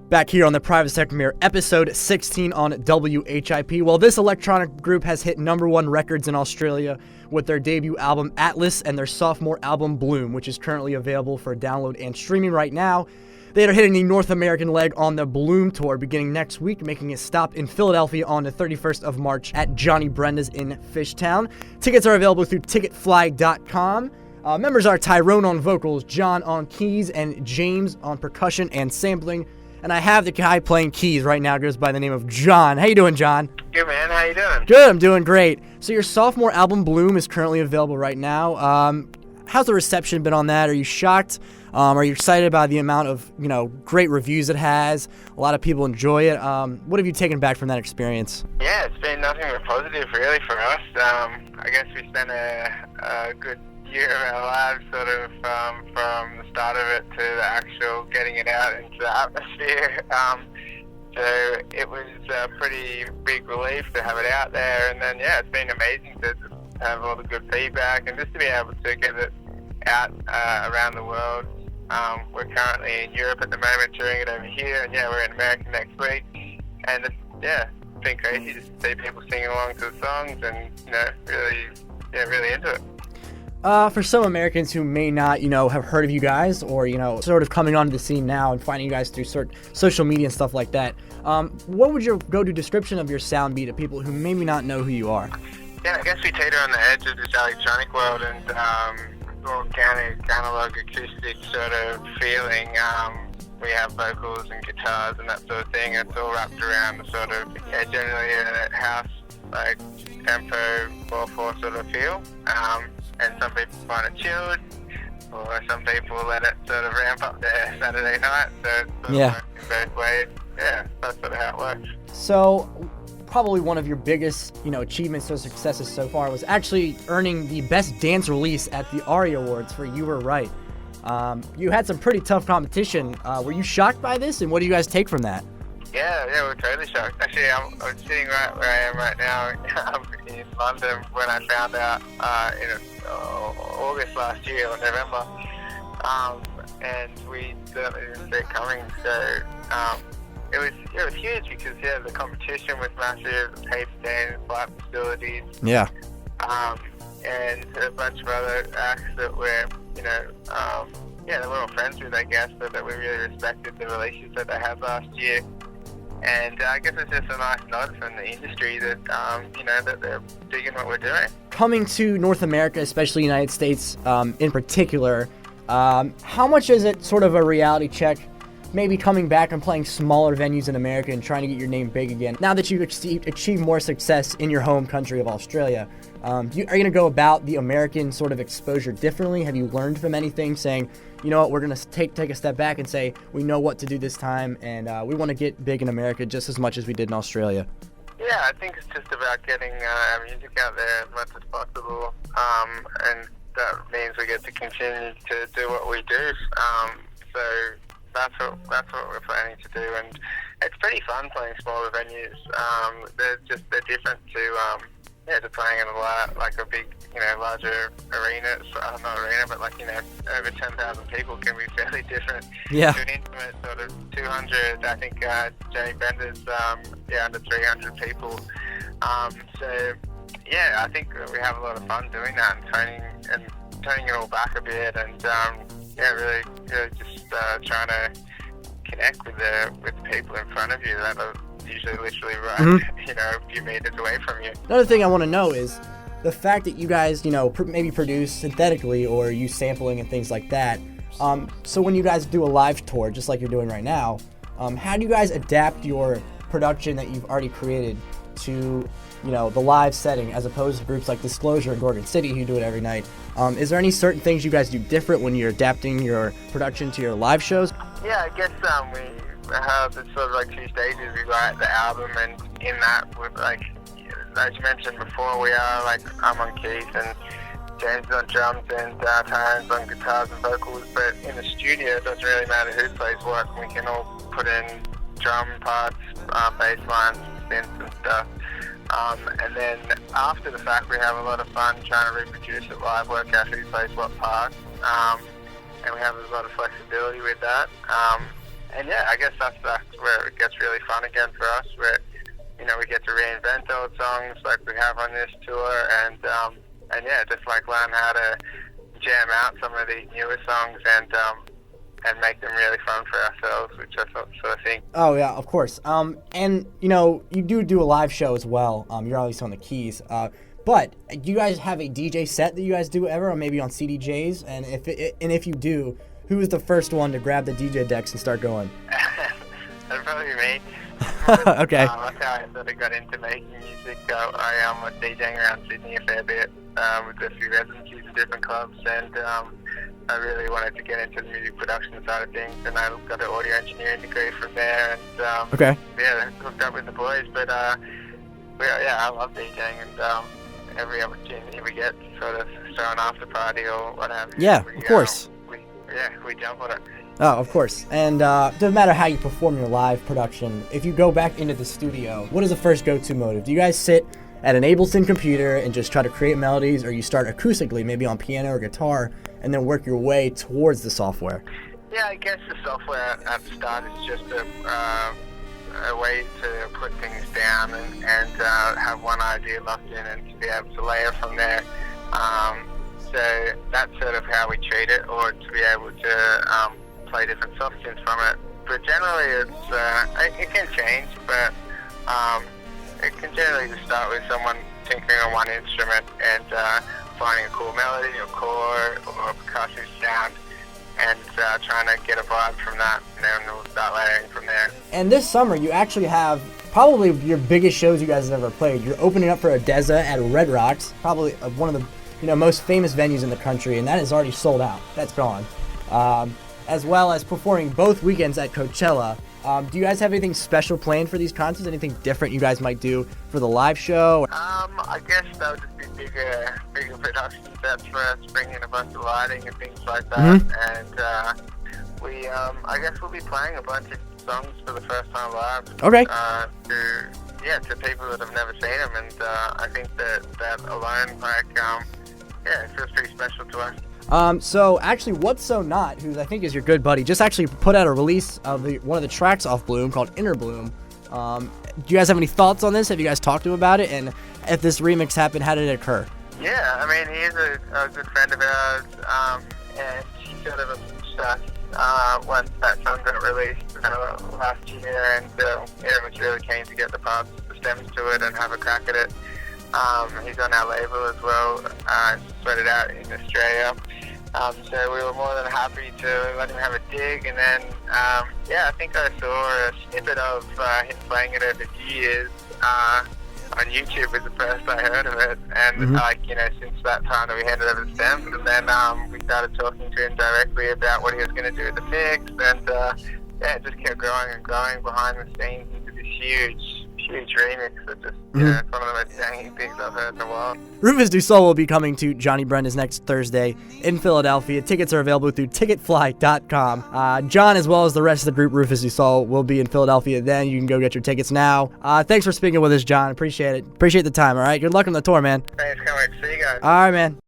Back here on the Private Sector Mirror, episode 16 on WHIP. Well, this electronic group has hit #1 records in Australia with their debut album Atlas and their sophomore album Bloom, which is currently available for download and streaming right now. They are hitting the North American leg on the Bloom tour beginning next week, making a stop in Philadelphia on the 31st of March at Johnny Brenda's in Fishtown. Tickets are available through ticketfly.com. Members are Tyrone on vocals, John on keys, and James on percussion and sampling. And I have the guy playing keys right now, goes by the name of John. How you doing, John? Good, man. How you doing? Good, I'm doing great. So your sophomore album, Bloom, is currently available right now. How's the reception been on that? Are you shocked? Are you excited about the amount of, great reviews it has? A lot of people enjoy it. What have you taken back from that experience? Yeah, it's been nothing but positive, really, for us. I guess we spent a good year of our lives sort of from the start of it to the actual getting it out into the atmosphere. So it was a pretty big relief to have it out there, and then it's been amazing to have all the good feedback and just to be able to get it out around the world. We're currently in Europe at the moment, touring it over here, and we're in America next week, and it's been crazy just to see people singing along to the songs and really into it. For some Americans who may not, have heard of you guys or, sort of coming onto the scene now and finding you guys through social media and stuff like that, what would your go-to description of your sound be to people who maybe not know who you are? Yeah, I guess we teeter on the edge of this electronic world and organic, analog, acoustic sort of feeling. We have vocals and guitars and that sort of thing. It's all wrapped around the sort of, generally a house, like tempo, 4/4 sort of feel. And some people find it chilled, or some people let it sort of ramp up their Saturday night. So it's sort of works in both ways. Yeah, that's sort of how it works. So probably one of your biggest, achievements or successes so far was actually earning the Best Dance Release at the ARIA Awards for You Were Right. You had some pretty tough competition. Were you shocked by this, and what do you guys take from that? Yeah, we're totally shocked. Actually, I'm sitting right where I am right now in London when I found out in August last year or November, and we certainly didn't see it coming. So it was huge because the competition was massive, paid stands, flight facilities, and a bunch of other acts that we're that we're all friends with, I guess, but that we really respected the releases that they had last year. And I guess it's just a nice nod from the industry that, that they're digging what we're doing. Coming to North America, especially United States in particular, how much is it sort of a reality check, maybe coming back and playing smaller venues in America and trying to get your name big again? Now that you've achieved more success in your home country of Australia, are you going to go about the American sort of exposure differently? Have you learned from anything, saying, you know what, we're going to take a step back and say, we know what to do this time, and we want to get big in America just as much as we did in Australia? Yeah, I think it's just about getting our music out there as much as possible, and that means we get to continue to do what we do. So that's what we're planning to do, and it's pretty fun playing smaller venues. They're different to playing in a big, larger arena. Not arena, but over 10,000 people can be fairly different. Yeah. To an intimate sort of 200, I think Johnny Brenda's under 300 people. So I think we have a lot of fun doing that and turning it all back a bit, and really just trying to connect with the people in front of you that are usually literally right, a few meters away from you. Another thing I want to know is the fact that you guys, maybe produce synthetically or use sampling and things like that. So when you guys do a live tour, just like you're doing right now, how do you guys adapt your production that you've already created to, the live setting, as opposed to groups like Disclosure and Gorgon City who do it every night? Is there any certain things you guys do different when you're adapting your production to your live shows? Yeah, I guess we have sort of two stages. We write the album, and in that, with as you mentioned before, we are I'm on keys and James is on drums and Tyrone's on guitars and vocals. But in the studio, it doesn't really matter who plays what. We can all put in drum parts, bass lines, synths and stuff. And then after the fact, we have a lot of fun trying to reproduce it live, work out who plays what part. And we have a lot of flexibility with that. yeah, I guess that's where it gets really fun again for us, where, you know, we get to reinvent old songs like we have on this tour, and yeah, just like learn how to jam out some of these newer songs and make them really fun for ourselves, which I sort of think. Oh yeah, of course. And you know, you do a live show as well. You're obviously on the keys. But do you guys have a DJ set that you guys do ever, or maybe on CDJs? And if you do, who is the first one to grab the DJ decks and start going? That'd probably be me. Okay. That's how I sort of got into making music. I was DJing around Sydney a fair bit with a few residencies in different clubs, and I really wanted to get into the music production side of things, and I got an audio engineering degree from there, and Okay. yeah, hooked up with the boys. But I love DJing, and every opportunity we get to sort of throw an after party or what have you. Yeah, of course. We jump on it. Oh, of course. And doesn't matter how you perform your live production, if you go back into the studio, what is the first go-to motive? Do you guys sit at an Ableton computer and just try to create melodies, or you start acoustically, maybe on piano or guitar, and then work your way towards the software? Yeah, I guess the software at the start is just a way to put things down and have one idea locked in and to be able to layer from there. So that's sort of how we treat it, or to be able to play different soft synths from it. But generally, it can change, but it can generally just start with someone tinkering on one instrument and finding a cool melody or chord or a percussive sound, and trying to get a vibe from that, and then we'll start layering from there. And this summer, you actually have probably your biggest shows you guys have ever played. You're opening up for Odessa at Red Rocks, probably one of the most famous venues in the country, and that is already sold out. That's gone. As well as performing both weekends at Coachella. Do you guys have anything special planned for these concerts? Anything different you guys might do for the live show? I guess that would just be bigger production sets for us, bringing in a bunch of lighting and things like that. And I guess we'll be playing a bunch of songs for the first time live. Okay. To people that have never seen them, and I think that alone, it feels pretty special to us. So actually, What's So Not, who I think is your good buddy, just actually put out a release of one of the tracks off Bloom called Inner Bloom. Do you guys have any thoughts on this? Have you guys talked to him about it? And if this remix happened, how did it occur? Yeah, I mean, he is a good friend of ours, and he sort of approached us once that song got released last year, and was really keen to get the parts, the stems to it, and have a crack at it. He's on our label as well, spread it out in Australia. So we were more than happy to let him have a dig, and then I think I saw a snippet of him playing it over years on YouTube was the first I heard of it, and since that time that we handed over the stems, and then we started talking to him directly about what he was going to do with the mix, and it just kept growing and growing behind the scenes into this huge remix that just, it's one of the most danging things I've heard in a while. Rufus du Sol will be coming to Johnny Brenda's next Thursday in Philadelphia. Tickets are available through ticketfly.com. John, as well as the rest of the group Rufus du Sol, will be in Philadelphia then. You can go get your tickets now. Thanks for speaking with us, John. Appreciate it. Appreciate the time, all right? Good luck on the tour, man. Thanks, can't wait to see you guys. All right, man.